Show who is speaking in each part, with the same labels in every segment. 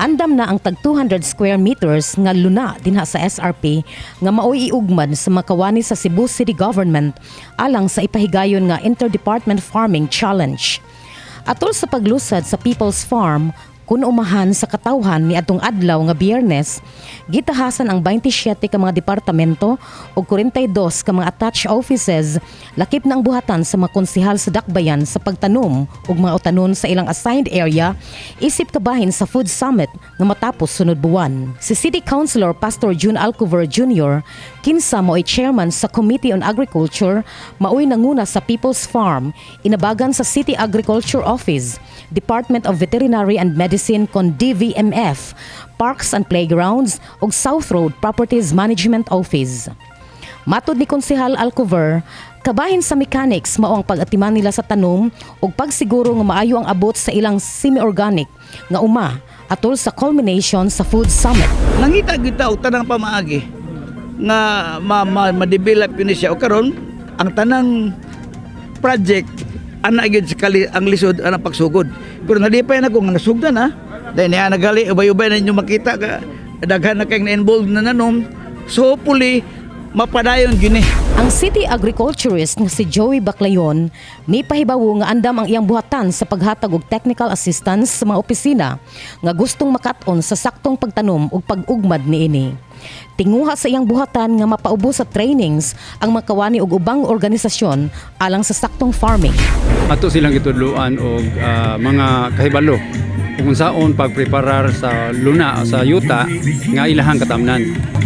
Speaker 1: Andam na ang tag 200 square meters nga luna dinha sa SRP nga maoy iugmad sa makawani sa Cebu City Government alang sa ipahigayon nga Interdepartment Farming Challenge. Atol sa paglusad sa People's Farm, kun umahan sa katawhan ni atong adlaw nga Biyernes, gitahasan ang 27 ka mga departamento ug 42 ka mga attached offices lakip na ang buhatan sa mga konsehal sa dakbayan sa pagtanom ug mga utanon sa ilang assigned area isip kabahin sa Food Summit nga matapos sunod buwan. Si City Councilor Pastor June Alcover Jr. kinsa maoy chairman sa Committee on Agriculture, maoy nanguna sa People's Farm, inabagan sa City Agriculture Office, Department of Veterinary and Medicine kon DVMF, Parks and Playgrounds ug South Road Properties Management Office. Matud ni Konsehal Alcover, kabahin sa mechanics mao ang pag-atiman nila sa tanom ug pagsiguro nga maayo ang abot sa ilang semi-organic nga uma atol sa culmination sa Food Summit.
Speaker 2: Nangita kita og tanang pamaagi nga ma-develop yun siya o karon ang tanang project ana gyud sa ang lisod ana pagsugod. Pero nalipay na ko nga nasugdan ha. Dahil niya nagali ubay-ubay na inyo makita ka daghan na kayong na-involved na nanom. So hopefully mapadayon gyud ni.
Speaker 1: Ang city agriculturist nga si Joey Baclayon may pahibawo nga andam ang iyang buhatan sa paghatag og technical assistance sa mga opisina nga gustong makat-on sa saktong pagtanom ug pag-ugmad niini. Tinguha sa iyang buhatan nga mapaubos sa trainings ang makawani og ubang organisasyon alang sa saktong farming.
Speaker 3: Ato silang gitudloan og mga kahibalo kung saon pagpreparar sa luna sa yuta nga ilahang katamnan.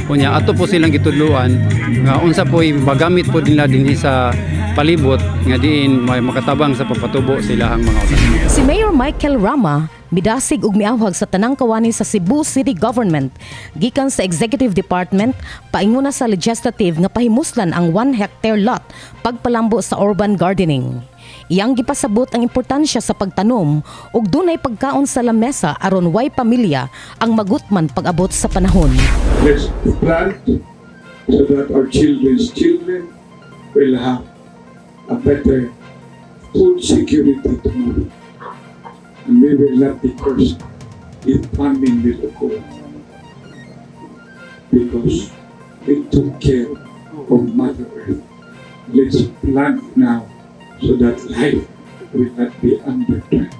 Speaker 3: Kunya ato po silang gitudloan nga unsa po'y magamit po nila dinhi sa palibot nga diin may makatabang sa pagpatubo sa ilahang mga utan.
Speaker 1: Si Mayor Michael Rama midasig ug miawhag sa tanang kawani sa Cebu City Government gikan sa Executive Department painguna sa Legislative nga pahimuslan ang 1 hectare lot pagpalambo sa urban gardening. Iyang gipasabot ang importansya sa pagtanom ug dunay pagkaon sa lamesa aron way pamilya ang magutman pag-abot sa panahon.
Speaker 4: Let's plant so that our children's children will have a better food security tomorrow. And we will not be cursed if famine will occur. Because we took care of Mother Earth. Let's plant now so that life will not be undermined.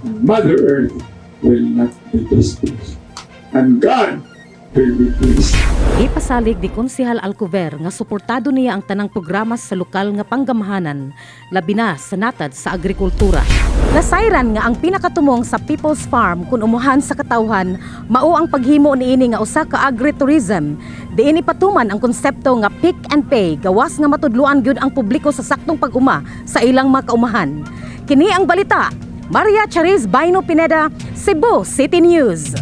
Speaker 4: And Mother Earth will not be displeased. And God will be pleased.
Speaker 1: Ipasalig ni Konsehal Alcover nga suportado niya ang tanang programa sa lokal nga panggamahanan, labi na sa natad sa agrikultura. Nasayran nga ang pinakatumong sa People's Farm kung umuhan sa katawhan, mao ang paghimo niini nga usa ka agritourism. Diini patuman ang konsepto nga pick and pay, gawas nga matudluan gyud ang publiko sa saktong pag-uma sa ilang mga kaumahan. Kini ang balita. Maria Chariz Baino Pineda, Cebu City News.